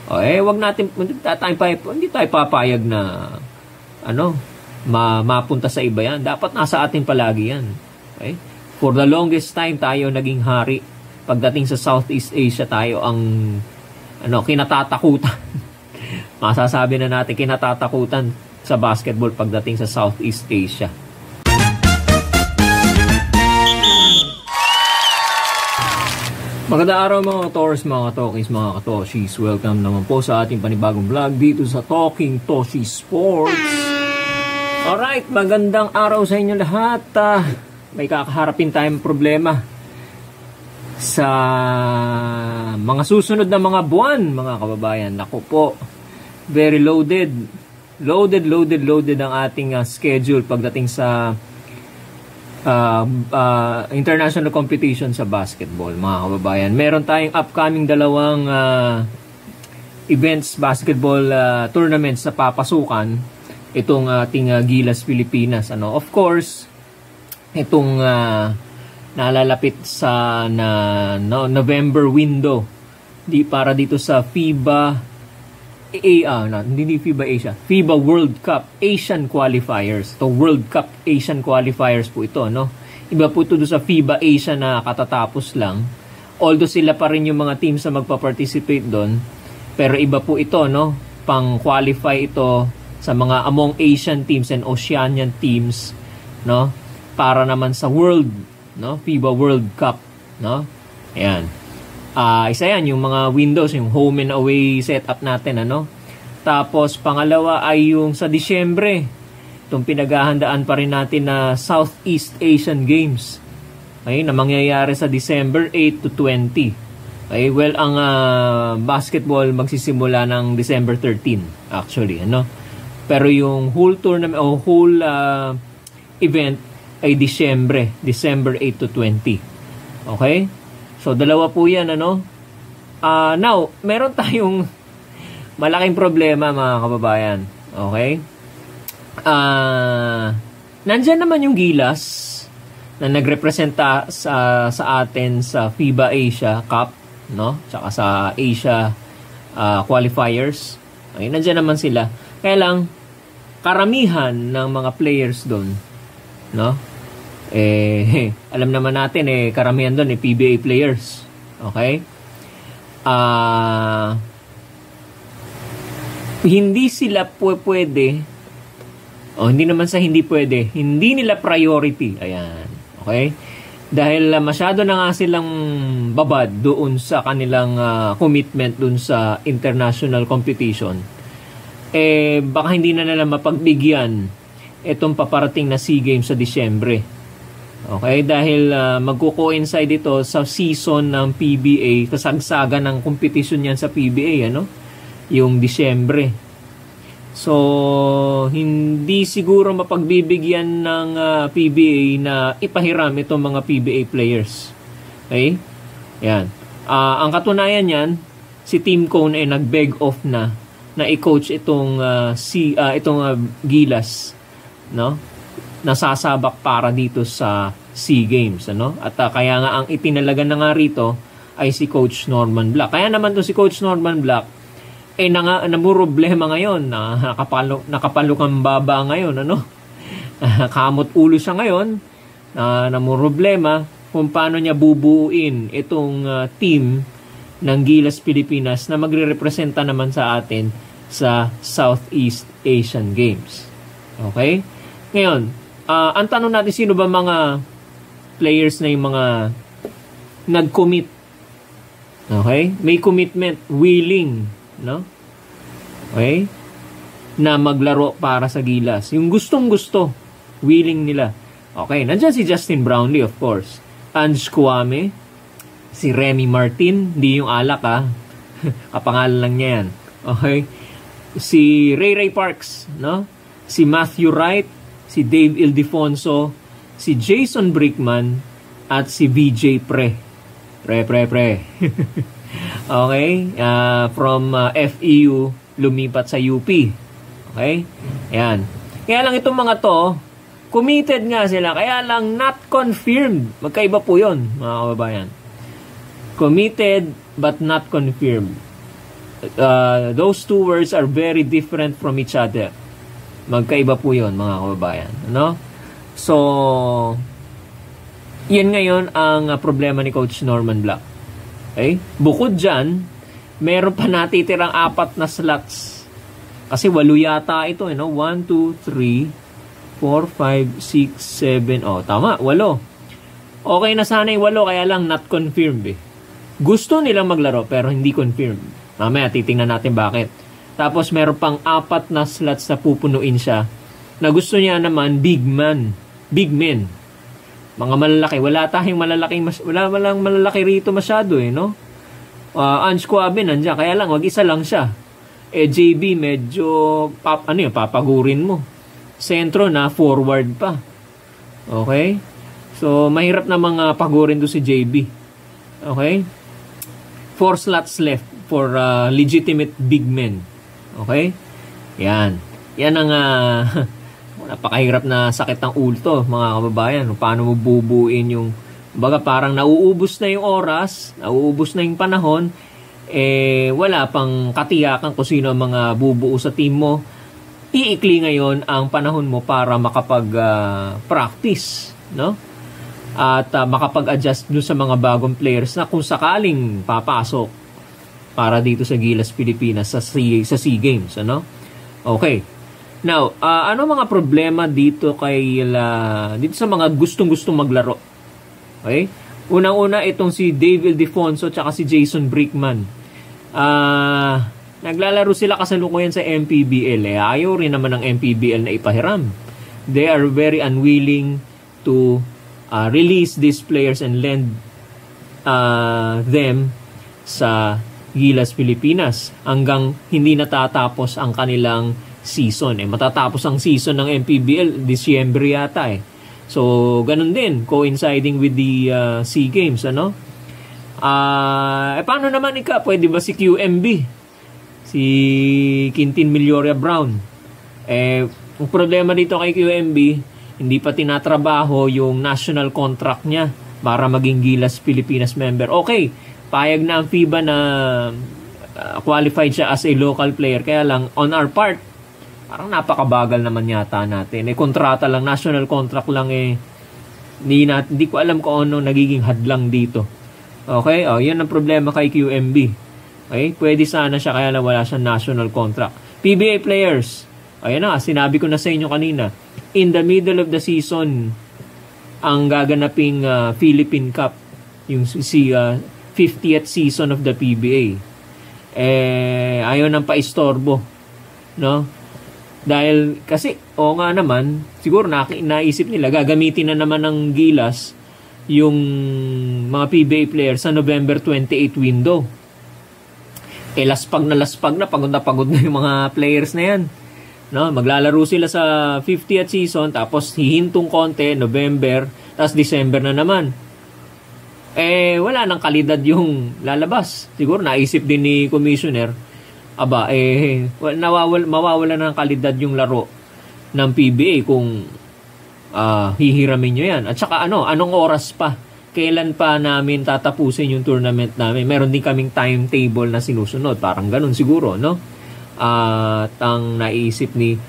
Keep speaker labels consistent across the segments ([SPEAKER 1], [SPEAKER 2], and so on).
[SPEAKER 1] Hindi tayo papayag na mapunta sa iba yan. Dapat nasa atin palagi yan. Okay? For the longest time, tayo naging hari. Pagdating sa Southeast Asia, tayo ang kinatatakutan. Masasabi na natin, kinatatakutan sa basketball pagdating sa Southeast Asia. Magandang araw mga Taurus, mga Tokis, mga Katoshis. Welcome naman po sa ating panibagong vlog dito sa Talking Toshi Sports. Alright, magandang araw sa inyo lahat. May kakaharapin tayong problema sa mga susunod na mga buwan, mga kababayan. Naku po, very loaded ang ating schedule pagdating sa international competition sa basketball, mga kababayan. Meron tayong upcoming dalawang events, basketball tournaments na papasukan itong ating Gilas Pilipinas. Of course, itong nalalapit sa November window para dito sa FIBA World Cup Asian Qualifiers. To World Cup Asian Qualifiers po ito, Iba po ito sa FIBA Asia na katatapos lang. Although sila pa rin yung mga teams na magpa-participate doon, pero iba po ito, pang-qualify ito sa mga among Asian teams and Oceanian teams, para naman sa FIBA World Cup, Ayan. Isa yan, yung mga windows, yung home and away setup natin, Tapos, pangalawa ay yung sa Disyembre. Itong pinaghahandaan pa rin natin na Southeast Asian Games. Okay, na mangyayari sa December 8 to 20. Okay, well, ang basketball magsisimula ng December 13, actually, Pero yung whole tournament o whole event ay December 8 to 20. Okay? So, dalawa po yan, Now, meron tayong malaking problema, mga kababayan. Okay? Nandyan naman yung Gilas na nagrepresenta sa atin sa FIBA Asia Cup, Tsaka sa Asia Qualifiers. Okay, nandyan naman sila. Kaya lang, karamihan ng mga players doon, alam naman natin karamihan doon PBA players. Okay? Hindi sila pwede hindi naman sa hindi pwede, hindi nila priority. Ayan. Okay? Dahil masyado na nga silang babad doon sa kanilang commitment doon sa international competition. Baka hindi na nila mapagbigyan itong paparating na SEA Games sa Disyembre. Okay, dahil magko-coincide ito sa season ng PBA, kasagsagan ng competition yan sa PBA, yung Disyembre. So, hindi siguro mapagbibigyan ng PBA na ipahiram itong mga PBA players. Okay? Yan. Ang katunayan yan, si Team Cone ay nag-beg off na i-coach itong Gilas, nasasabak para dito sa SEA Games, At kaya nga ang itinalaga na nga rito ay si Coach Norman Black. Kaya naman to si Coach Norman Black namumroblema ngayon, nakapalukang baba ngayon, kamot ulo siya ngayon, namumroblema kung paano niya bubuuin itong team ng Gilas Pilipinas na magre-representa naman sa atin sa Southeast Asian Games. Okay? Ngayon, ang tanong natin, sino ba mga players na yung mga nag-commit? Okay? May commitment, willing, Okay? Na maglaro para sa Gilas. Yung gustong-gusto, willing nila. Okay, nandiyan si Justin Brownlee, of course. Ange Kouame, si Remy Martin, hindi yung alak, kapangalan lang niya yan. Okay? Si Ray Parks, si Matthew Wright, si Dave Ildefonso, si Jason Brickman, at si VJ Pre. Okay? From FEU, lumipat sa UP. Okay? Ayan. Kaya lang itong mga to, committed nga sila, kaya lang not confirmed. Magkaiba po yun, mga kababayan. Committed but not confirmed. Those two words are very different from each other. Magkaiba po yun, mga kababayan. Ano? So, yan ngayon ang problema ni Coach Norman Black. Okay? Bukod dyan, meron pa natitirang 4 na slots. Kasi 8 yata ito, 1, 2, 3, 4, 5, 6, 7. Oh, tama, 8. Okay na sana yung 8, kaya lang not confirmed. Gusto nilang maglaro, pero hindi confirmed. Mamaya, titingnan natin bakit. Tapos, meron pang 4 na slots na pupunuin siya. Na gusto niya naman, big men. Mga malalaki. Wala walang malalaki rito masyado, no? Ange Coabe nandiyan, kaya lang, wag isa lang siya. JB, medyo, papagurin mo. Sentro na, forward pa. Okay? So, mahirap na mga pagurin do si JB. Okay? 4 slots left for legitimate big men. Okay? Yan. Yan ang napakahirap na sakit ng ulo to, mga kababayan. Paano mo bubuin yung baga parang nauubos na yung oras, nauubos na yung panahon, wala pang katiyakan kung sino ang mga bubuo sa team mo. Iikli ngayon ang panahon mo para makapag-practice, no? At makapag-adjust doon sa mga bagong players na kung sakaling papasok para dito sa Gilas Pilipinas sa SEA Games, ano? Okay. Now, ano mga problema dito dito sa mga gustong-gustong maglaro? Okay? Unang-una itong si Dave Ildefonso at si Jason Brickman. Naglalaro sila kasalukuyan sa MPBL. Ayaw rin naman ng MPBL na ipahiram. They are very unwilling to release these players and lend them sa Gilas Pilipinas hanggang hindi natatapos ang kanilang season. Matatapos ang season ng MPBL Disyembre yata. So, ganun din, coinciding with the SEA Games, ano? Paano naman pwede ba si QMB? Si Quintin Milloria Brown? Ang problema dito kay QMB, hindi pa tinatrabaho yung national contract niya para maging Gilas Pilipinas member. Okay, payag na ang FIBA na qualified siya as a local player. Kaya lang, on our part, parang napakabagal naman yata natin. Kontrata lang, national contract lang hindi ko alam kung ano nagiging hadlang dito. Okay? Yan ang problema kay QMB. Okay? Pwede sana siya, kaya lang wala siyang national contract. PBA players. Ayan na, sinabi ko na sa inyo kanina. In the middle of the season, ang gaganaping Philippine Cup, yung 50th season of the PBA. Ayaw nang paistorbo. No? Dahil, kasi, nga naman, siguro naisip nila, gagamitin na naman ng Gilas yung mga PBA players sa November 28 window. Laspag na, pagod na yung mga players na yan. No? Maglalaro sila sa 50th season, tapos hihintong konti, November, tapos December na naman. Wala nang kalidad yung lalabas. Siguro naisip din ni Commissioner, mawawala ng kalidad yung laro ng PBA kung hihiramin nyo yan. At saka anong oras pa? Kailan pa namin tatapusin yung tournament namin? Meron din kaming timetable na sinusunod. Parang ganun siguro, no? At ang naisip ni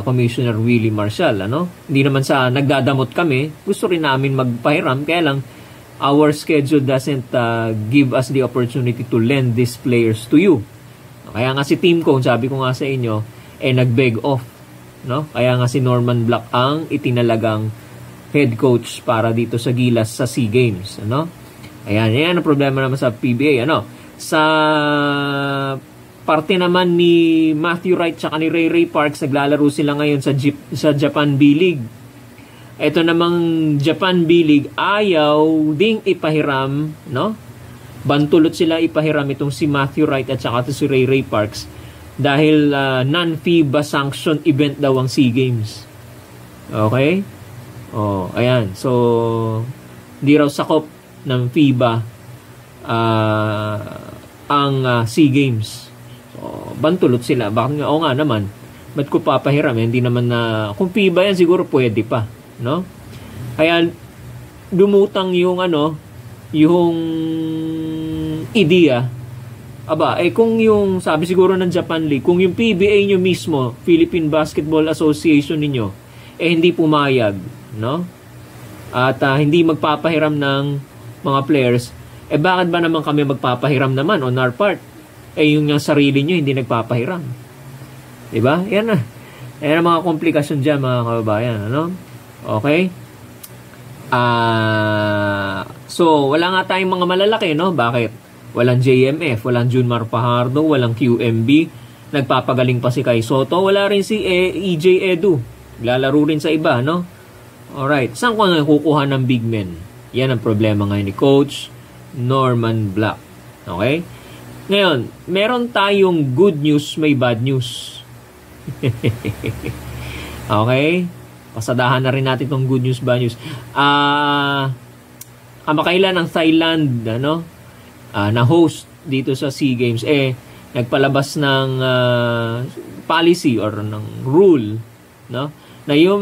[SPEAKER 1] Commissioner Willie Marcial, hindi naman sa nagdadamot kami, gusto rin namin magpahiram, kaya lang our schedule doesn't give us the opportunity to lend these players to you. Kaya nga si Team Cone, sabi ko nga sa inyo, nag-beg off, no? Kaya nga si Norman Black ang itinalagang head coach para dito sa Gilas sa SEA Games, Ayan ang problema naman sa PBA, Sa parte naman ni Matthew Wright at ni Ray Parks, naglalaro sila ngayon sa Japan B-League. Ito namang Japan B-League, ayaw ding ipahiram, Bantulot sila ipahiram itong si Matthew Wright at saka si Ray Parks dahil non-FIBA sanctioned event daw ang SEA Games. Okay? Ayan. So, di raw sakop ng FIBA ang SEA Games. So, bantulot sila. Bakit nga? Nga naman. Ba't ko papahiram? Hindi naman na, kung FIBA yan, siguro pwede pa. No? Kaya, dumutang yung yung idea Aba, kung yung, sabi siguro ng Japan League, kung yung PBA nyo mismo, Philippine Basketball Association ninyo, hindi pumayag, no? At hindi magpapahiram ng mga players, bakit ba naman kami magpapahiram naman on our part? Yung sarili nyo hindi nagpapahiram. Diba? Yan na. Yan ang mga komplikasyon dyan, mga kababayan, ano? Okay? So, wala nga tayong mga malalaki, no? Bakit? Walang JMF, walang Junmar Fajardo, walang QMB. Nagpapagaling pa si Kai Soto. Wala rin si EJ Edu. Lalaro rin sa iba, no? Alright. Saan ko nga kukuha ng big men? Yan ang problema ngayon ni Coach Norman Black. Okay? Ngayon, meron tayong good news, may bad news. Okay? Pasadahan na rin natin itong good news, bad news. Kamakailan ang Thailand, ano? Na host dito sa SEA Games nagpalabas ng policy or ng rule, no, na yung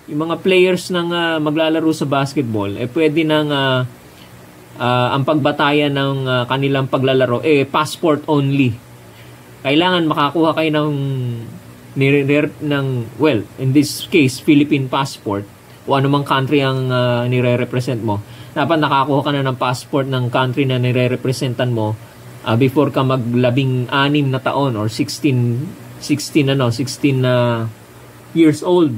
[SPEAKER 1] mga players ng maglalaro sa basketball pwede nang ang pagbatayan ng kanilang paglalaro passport only. Kailangan makakuha kayo ng well, in this case Philippine passport o anumang country ang nire-represent mo. Dapat nakakuha ka na ng passport ng country na nire-representan mo before ka mag-16 na taon or 16 years old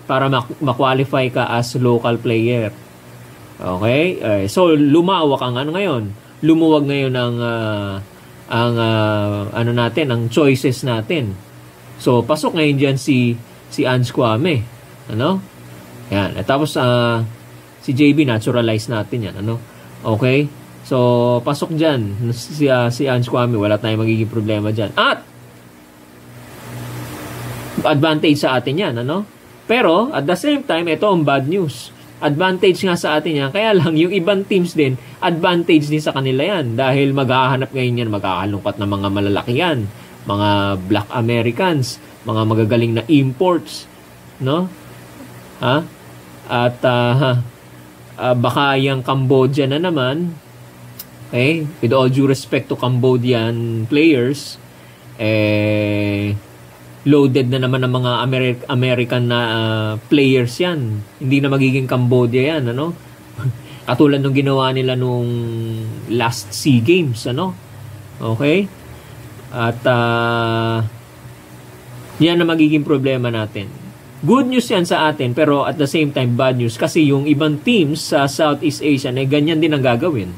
[SPEAKER 1] para ma-qualify ka as local player. Okay? So lumawak ang ngayon. Lumuwag ngayon ang choices natin. So pasok ngayon diyan si Ange Kwame. Ano? Yan. At tapos si JB, naturalize natin yan, ano? Okay? So, pasok dyan. Si Ange Kwame, wala tayong magiging problema dyan. At, advantage sa atin yan, ano? Pero, at the same time, ito ang bad news. Advantage nga sa atin yan. Kaya lang, yung ibang teams din, advantage din sa kanila yan. Dahil maghahanap ngayon yan, maghahalungkat na mga malalaki yan. Mga Black Americans, mga magagaling na imports, no? Ha? At, baka yung Cambodia na naman, with all due respect to Cambodian players, loaded na naman ng mga American na players yan. Hindi na magiging Cambodia yan, ano? Katulad nung ginawa nila nung last SEA Games, ano? Okay? At yan na magiging problema natin. Good news yan sa atin, pero at the same time, bad news. Kasi yung ibang teams sa Southeast Asia, ganyan din ang gagawin.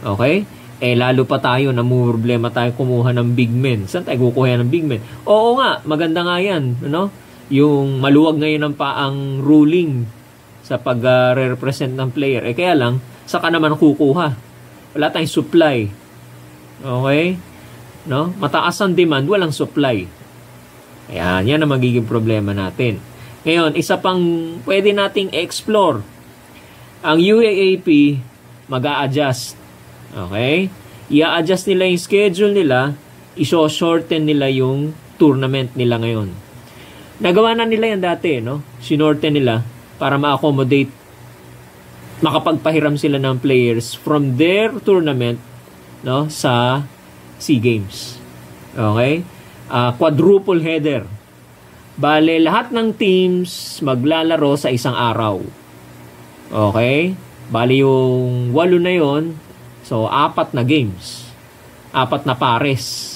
[SPEAKER 1] Okay? Lalo pa tayo, problema tayo kumuha ng big men. Saan tayo kukuha ng big men? Oo nga, maganda nga yan. Ano? Yung maluwag ngayon ang ruling sa pag-represent ng player. Kaya lang, saka naman kukuha. Wala tayong supply. Okay? No? Mataas ang demand, walang supply. Ayan, yan ang magiging problema natin. Ngayon, isa pang pwede nating explore. Ang UAAP mag-a-adjust. Okay? I-a-adjust nila yung schedule nila, iso-shorten nila yung tournament nila ngayon. Nagawa na nila yan dati, no? Sinorten nila para ma-accommodate, makapagpahiram sila ng players from their tournament, no, sa SEA Games. Okay? Quadruple header. Bale, lahat ng teams maglalaro sa isang araw. Okay? Bale, yung 8 na yon, so 4 na games. 4 na pares.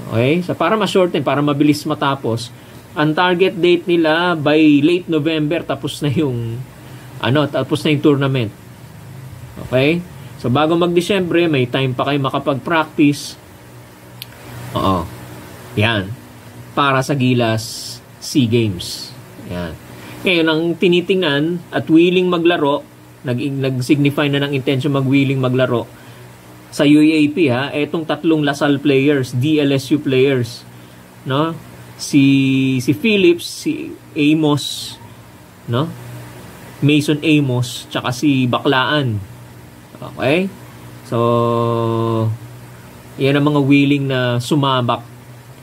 [SPEAKER 1] Okay? So, para ma-shorten, para mabilis matapos, ang target date nila by late November, tapos na yung tournament. Okay? So, bago mag-Disyembre, may time pa kayo makapag-practice. Oo. Yan. Para sa Gilas SEA Games. Yan. Ngayon, ang tinitingnan at willing maglaro, nag-signify na ng intention mag-willing maglaro sa UAAP, etong 3 Lasal players, DLSU players, no? Si Phillips, si Amos, no? Mason Amos, tsaka si Baklaan. Okay? So, yan ang mga willing na sumabak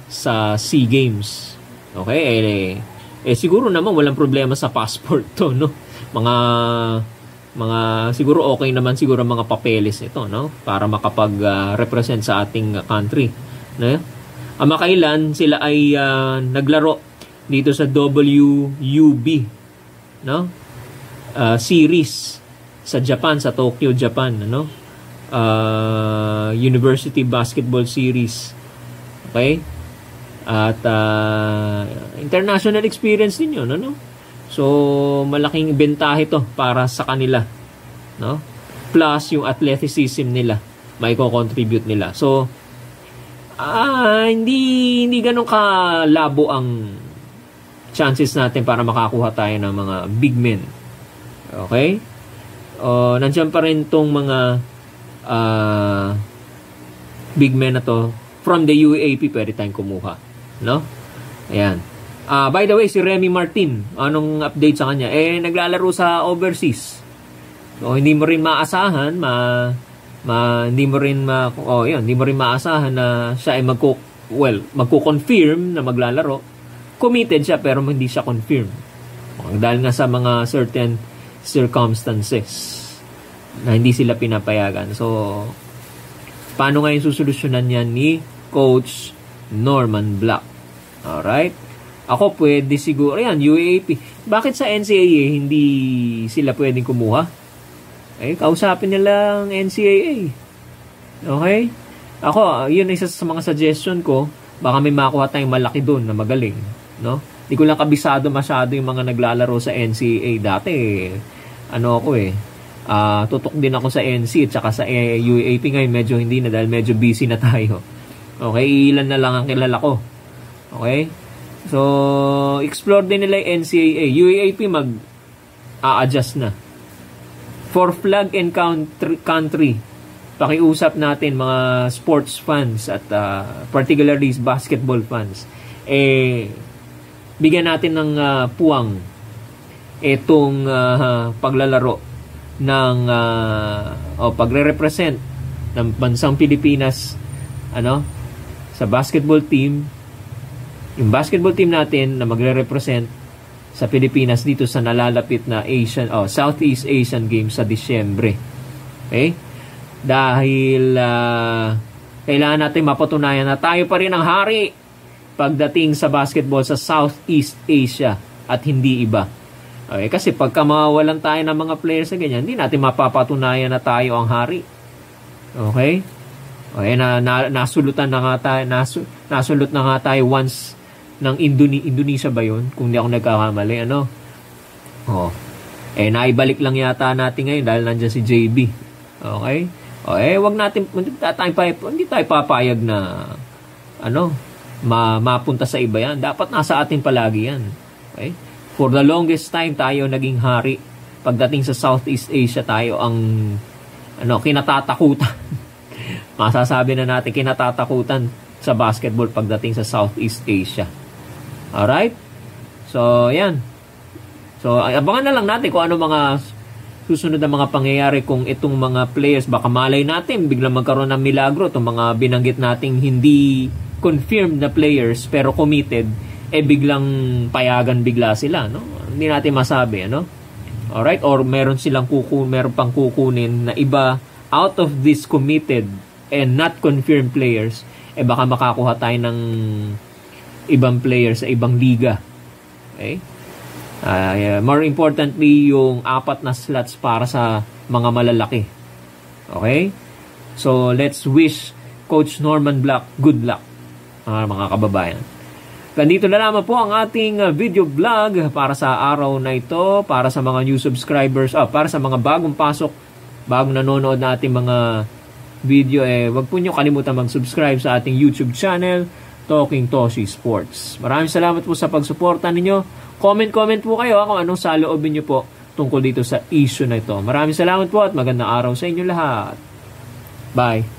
[SPEAKER 1] sa SEA Games. Okay? Siguro naman walang problema sa passport to, no? Mga siguro okay naman siguro mga papeles ito, no? Para makapag-represent sa ating country, no? Kamakailan sila ay naglaro dito sa WUB, no? Series sa Japan, sa Tokyo, Japan, no? University Basketball Series. Okay? At international experience din yun, ano? So, malaking bentahe to para sa kanila, no? Plus, yung athleticism nila, may contribute nila. So, hindi ganun kalabo ang chances natin para makakuha tayo ng mga big men. Okay? Nandiyan pa rin tong mga big men na to. From the UAP, pwede tayong kumuha. No? Ayan. By the way, si Remy Martin, anong update sa kanya? Naglalaro sa overseas. So, hindi mo rin maasahan, hindi mo rin maasahan na siya ay magko-confirm na maglalaro. Committed siya pero hindi siya confirm. Dahil nga sa mga certain circumstances na hindi sila pinapayagan. So, paano ngayon susolusyonan yan ni Coach Norman Black? Alright? Ako pwede siguro, yan, UAP. Bakit sa NCAA hindi sila pwedeng kumuha? Kausapin nila ang NCAA. Okay? Ako, yun isa sa mga suggestion ko. Baka may makuha tayong malaki doon na magaling. No? Di ko lang kabisado masyado yung mga naglalaro sa NCAA. Dati, tutok din ako sa NC at saka sa UAP ngayon. Medyo hindi na dahil medyo busy na tayo. Okay? Ilan na lang ang kilala ko. Okay? So, explore din nila yung NCAA. UAP mag-a-adjust na. For flag and country, pakiusap natin mga sports fans at particularly basketball fans. Bigyan natin ng puwang itong paglalaro ng pagre-represent ng bansang Pilipinas sa basketball team. Yung basketball team natin na magre-represent sa Pilipinas dito sa nalalapit na Southeast Asian Games sa Disyembre. Okay? Dahil kailangan natin mapatunayan na tayo pa rin ang hari pagdating sa basketball sa Southeast Asia at hindi iba. Okay? Kasi pagka mawawalan tayo ng mga players sa ganyan, hindi natin mapapatunayan na tayo ang hari. Okay? Okay, nasulot na nga tayo once ng Indonesia ba yun? Kung di ako nagkakamali, naibalik lang yata natin ngayon dahil nandiyan si JB. Okay? Hindi tayo papayag na mapunta sa iba yan. Dapat nasa atin palagi yan. Okay? For the longest time tayo naging hari. Pagdating sa Southeast Asia tayo ang kinatatakutan. Masasabi na natin kinatatakutan sa basketball pagdating sa Southeast Asia. Alright? So, yan. So, abangan na lang natin kung ano mga susunod na mga pangyayari kung itong mga players, baka malay natin, biglang magkaroon ng milagro, itong mga binanggit nating hindi confirmed na players, pero committed, biglang payagan bigla sila, no? Hindi natin masabi, Alright? Or meron pang kukunin na iba out of this committed and not confirmed players, baka makakuha tayo ng ibang players sa ibang liga. Okay? More importantly, yung 4 na slots para sa mga malalaki. Okay? So, let's wish Coach Norman Black good luck, mga kababayan. Ganito na lamang po ang ating video vlog para sa araw na ito, para sa mga new subscribers, para sa mga bagong nanonood na ating mga video, wag po nyo kalimutan mag-subscribe sa ating YouTube channel, Talking Toshi Sports. Maraming salamat po sa pagsuporta ninyo. Comment po kayo kung anong saloobin nyo po tungkol dito sa issue na ito. Maraming salamat po at magandang araw sa inyo lahat. Bye!